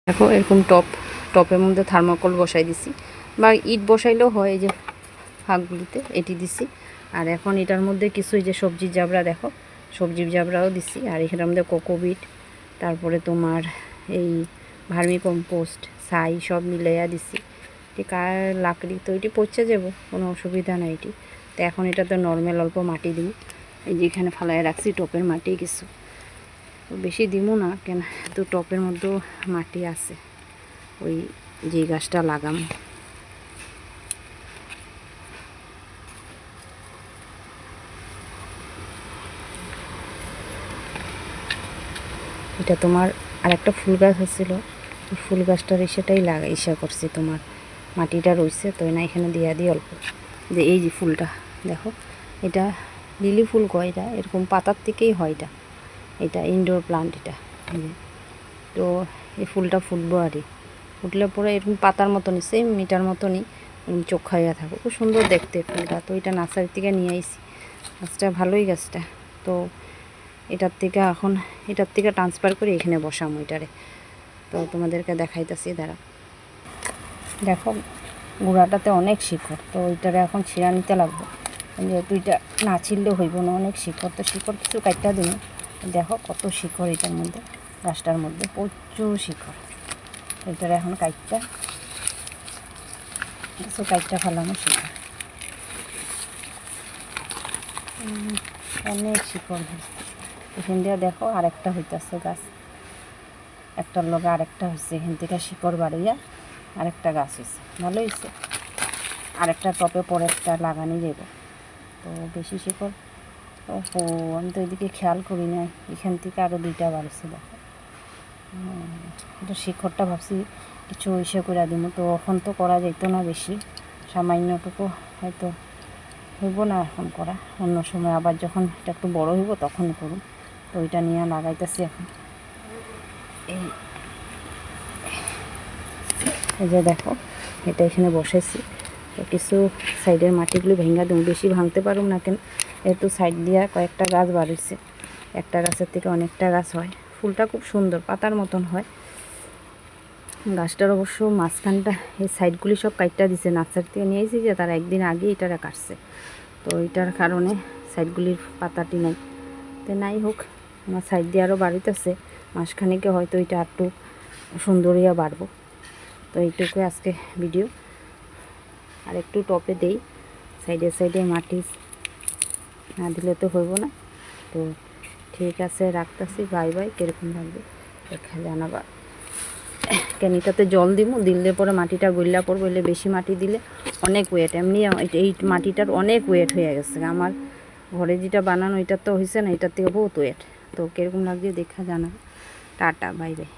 দেখো এরকম টপের মধ্যে থার্মোকল বসাই দিছি বা ইট বসাইলেও হয়। এই যে ফাঁকগুলিতে এটি দিছি। আর এখন এটার মধ্যে কিছু এই যে সবজির জাবরা, দেখো সবজির জাবরাও দিছি। আর এখানের মধ্যে কোকোবিট, তারপরে তোমার এই ভার্মি কম্পোস্ট, ছাই সব মিলাইয়া দিছি। ঠিক আর লাকড়ি তো এটি পচে যাব, কোনো অসুবিধা নাই এটি। তো এখন এটাতে নর্মাল অল্প মাটি দিই। এই যে এখানে ফালাই রাখছি টপের মাটি কিছু, বেশি দিমু না কেন, তো টপের মধ্যেও মাটি আছে ওই যে গাছটা লাগাম। এটা তোমার আরেকটা ফুল গাছ হচ্ছিল, ওই ফুল গাছটার সেটাই ইসা করছি, তোমার মাটিটা রয়েছে তো না, এখানে দিয়া দিই অল্প। যে এই যে ফুলটা দেখো, এটা লিলি ফুল কয়, এটা এরকম পাতার থেকেই হয়। এটা ইনডোর প্লান্ট এটা। তো এই ফুলটা ফুটবো আর ফুটলে পরে এরকম পাতার মতনই, সেম মিটার মতনই চোখ খাইয়া থাকো, খুব সুন্দর দেখতে ফুলটা। তো এটা নার্সারি থেকে নিয়ে আইছি, গাছটা ভালোই গাছটা। তো এটার থেকে ট্রান্সফার করে এখানে বসামো এটারে। তো তোমাদেরকে দেখাইতেছি, দাঁড়া। দেখো গুঁড়াটাতে অনেক শিকড়, তো ওইটারে এখন ছিঁড়া নিতে লাগবে, যেহেতু এটা না ছিঁড়লেও হইব না, অনেক শিকড়। তো শিকড় কিছু কাটটা দিন, দেখো কত শিকড় এটার মধ্যে, গাছটার মধ্যে প্রচুর শিকড়। এটারে এখন কিছু কাটটা ফেলানো শিকড়, অনেক শিকড়। এখান দিয়ে দেখো আরেকটা হইতেছে গাছ, একটার লগে আরেকটা হচ্ছে, এখান থেকে শিকড় বাড়িয়া আরেকটা গাছ হয়েছে, ভালো হয়েছে। আরেকটা টপে পরে একটা লাগানি যাব, তো বেশি শিকড়। ও আমি তো এদিকে খেয়াল করি না, এখান থেকে আরও দুইটা বাড়ছে দেখো। এটা শিকড়টা ভাবছি কিছু ইসে করে দিব, তো এখন তো করা যেত না, বেশি সামান্যটুকু হয়তো হইব না এখন করা, অন্য সময় আবার যখন এটা একটু বড় হইব তখন করুন। তো ওইটা নিয়ে লাগাইতেছি এখন। এই যে দেখো এটা এখানে বসেছি, তো কিছু সাইডের মাটিগুলো ভেঙা দেবো, বেশি ভাঙতে পারুম না কেন, একটু সাইড দিয়া কয়েকটা গাছ বাড়িয়েছে, একটা গাছের থেকে অনেকটা গাছ হয়। ফুলটা খুব সুন্দর পাতার মতন হয়। গাছটার অবশ্য মাঝখানটা এই সাইডগুলি সব কাটটা দিছে, নার্সারি থেকে নিয়ে এসেছি যে তারা একদিন আগে এটারা কাটছে, তো এটার কারণে সাইডগুলির পাতাটি নাই। তো নাই হোক, আমার সাইড দিয়ে আরও বাড়িতেছে, মাঝখানেকে হয়তো এটা একটু সুন্দরিয়া বাড়বো। তো এইটুকু আজকে ভিডিও। আর একটু টপে দেই, সাইডে মাটি না দিলে তো হইব না। তো ঠিক আছে, রাখতেছি, বাই বাই। কীরকম লাগবে দেখা জানাবা। কেন এটাতে জল দিলে পরে মাটিটা গইলা পড়বো, বললে বেশি মাটি দিলে অনেক ওয়েট, এমনি এই মাটিটার অনেক ওয়েট হয়ে গেছে আমার ঘরে যেটা বানানো, এটার তো হয়েছে না, এটার থেকে বহুত ওয়েট। তো কীরকম লাগবে দেখা জানাবা। Tata, bye bye.